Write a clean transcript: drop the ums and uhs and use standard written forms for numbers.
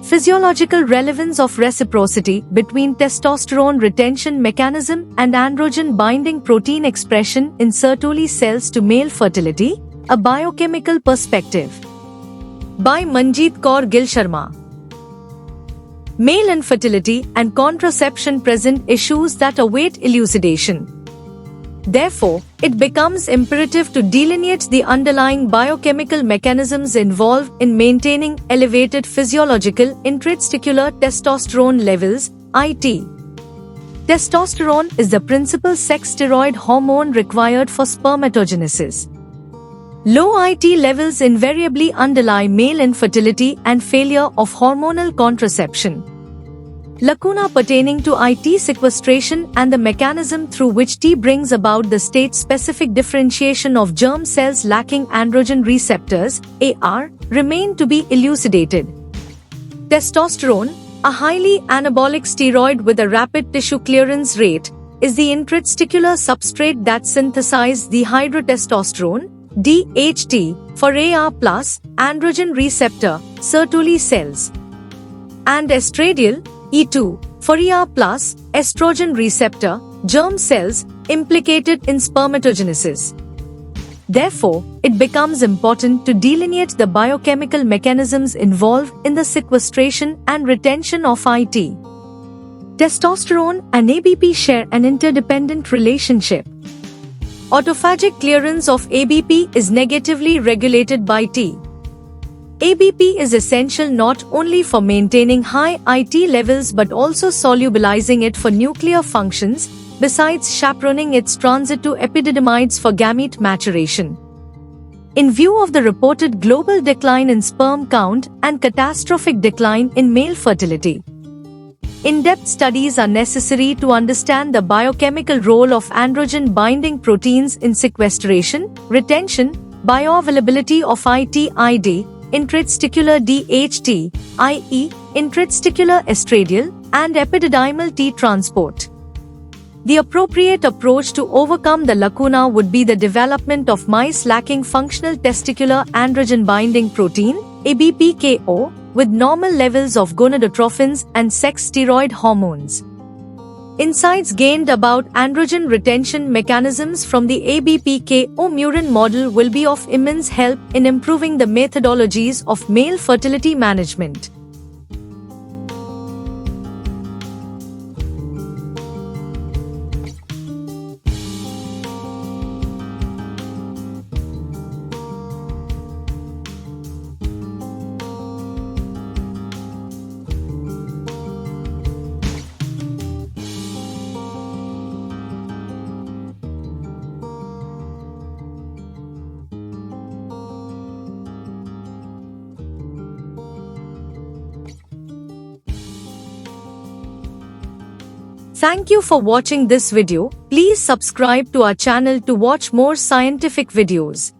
Physiological relevance of reciprocity between testosterone retention mechanism and androgen binding protein expression in Sertoli cells to male fertility, a biochemical perspective. By Manjeet Kaur Gill Sharma. Male infertility and contraception present issues that await elucidation. Therefore, it becomes imperative to delineate the underlying biochemical mechanisms involved in maintaining elevated physiological intratesticular testosterone levels, IT. Testosterone is the principal sex steroid hormone required for spermatogenesis. Low IT levels invariably underlie male infertility and failure of hormonal contraception. Lacuna pertaining to IT sequestration and the mechanism through which T brings about the state-specific differentiation of germ cells lacking androgen receptors, AR, remain to be elucidated. Testosterone, a highly anabolic steroid with a rapid tissue clearance rate, is the intratesticular substrate that synthesizes the hydrotestosterone, DHT, for AR+, androgen receptor, Sertoli cells, and estradiol, E2, for ER+, estrogen receptor, germ cells, implicated in spermatogenesis. Therefore, it becomes important to delineate the biochemical mechanisms involved in the sequestration and retention of IT. Testosterone and ABP share an interdependent relationship. Autophagic clearance of ABP is negatively regulated by T. ABP is essential not only for maintaining high IT levels but also solubilizing it for nuclear functions, besides chaperoning its transit to epididimides for gamete maturation. In view of the reported global decline in sperm count and catastrophic decline in male fertility, in-depth studies are necessary to understand the biochemical role of androgen-binding proteins in sequestration, retention, bioavailability of IT-ID, intratesticular DHT, i.e., intratesticular estradiol, and epididymal T transport. The appropriate approach to overcome the lacuna would be the development of mice lacking functional testicular androgen-binding protein, ABPKO, with normal levels of gonadotrophins and sex steroid hormones. Insights gained about androgen retention mechanisms from the ABPKO murine model will be of immense help in improving the methodologies of male fertility management. Thank you for watching this video. Please subscribe to our channel to watch more scientific videos.